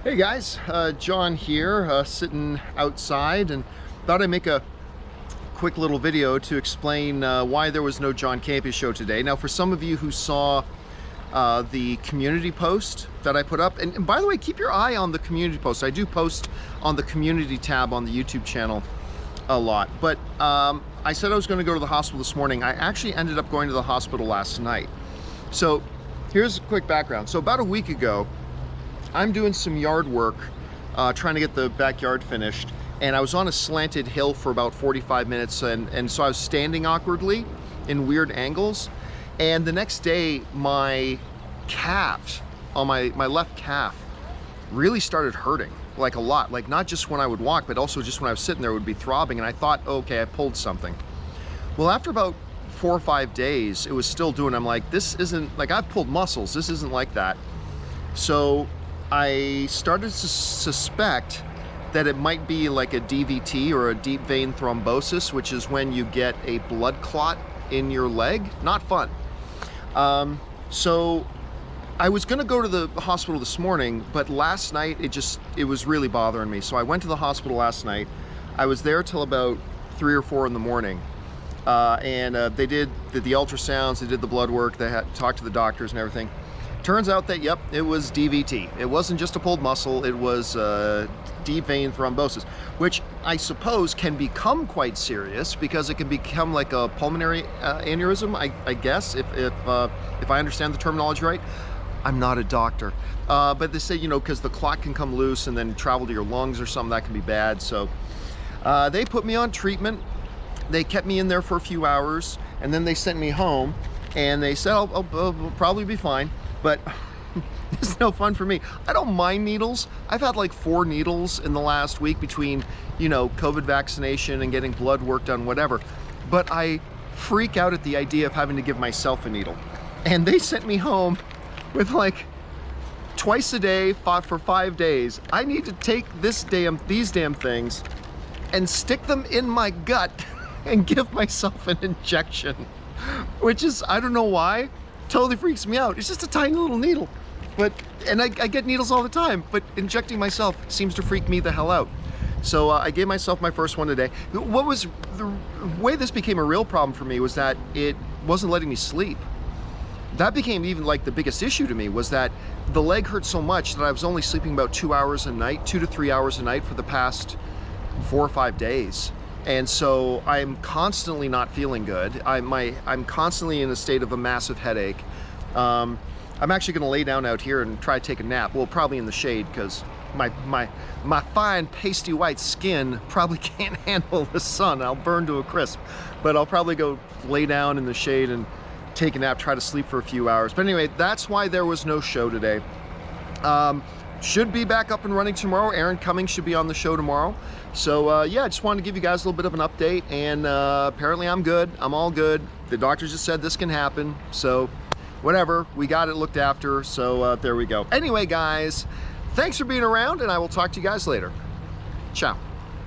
Hey guys, John here, sitting outside, and thought I'd make a quick little video to explain why there was no John Campea Show today. Now, for some of you who saw the community post that I put up, and by the way, keep your eye on the community post. I do post on the community tab on the YouTube channel a lot, but I said I was going to go to the hospital this morning. I actually ended up going to the hospital last night. So here's a quick background. So about a week ago, I'm doing some yard work, trying to get the backyard finished, and I was on a slanted hill for about 45 minutes, and so I was standing awkwardly in weird angles, and the next day my calf, on my left calf, really started hurting, like a lot, like not just when I would walk, but also just when I was sitting there it would be throbbing, and I thought, okay, I pulled something. Well, after about 4 or 5 days, it was still doing. I'm like, this isn't, like, I've pulled muscles, this isn't like that. So I started to suspect that it might be like a DVT, or a deep vein thrombosis, which is when you get a blood clot in your leg. Not fun. So I was gonna go to the hospital this morning, but last night it was really bothering me. So I went to the hospital last night. I was there till about 3 or 4 in the morning. And they did the ultrasounds, they did the blood work, they had talked to the doctors and everything. Turns out that, yep, it was DVT. It wasn't just a pulled muscle, it was deep vein thrombosis, which I suppose can become quite serious because it can become like a pulmonary aneurysm, I guess, if I understand the terminology right. I'm not a doctor, but they say, you know, because the clot can come loose and then travel to your lungs or something, that can be bad. So they put me on treatment. They kept me in there for a few hours, and then they sent me home, and they said I'll probably be fine. But it's no fun for me. I don't mind needles. I've had like 4 needles in the last week between, you know, COVID vaccination and getting blood work done, whatever. But I freak out at the idea of having to give myself a needle. And they sent me home with like twice a day for 5 days. I need to take these damn things and stick them in my gut and give myself an injection, which is, I don't know why, totally freaks me out. It's just a tiny little needle, and I get needles all the time, but injecting myself seems to freak me the hell out. So I gave myself my first one today. What was the way this became a real problem for me was that it wasn't letting me sleep. That became even like the biggest issue to me, was that the leg hurt so much that I was only sleeping about 2 hours a night, 2 to 3 hours a night for the past 4 or 5 days. And so I'm constantly not feeling good. I'm constantly in a state of a massive headache. I'm actually gonna lay down out here and try to take a nap. Well, probably in the shade, because my fine pasty white skin probably can't handle the sun. I'll burn to a crisp. But I'll probably go lay down in the shade and take a nap, try to sleep for a few hours. But anyway, that's why there was no show today. Should be back up and running tomorrow. Aaron Cummings should be on the show tomorrow. So yeah, I just wanted to give you guys a little bit of an update, and apparently I'm good. I'm all good. The doctors just said this can happen, so whatever, we got it looked after, so there we go. Anyway guys, thanks for being around, and I will talk to you guys later. Ciao.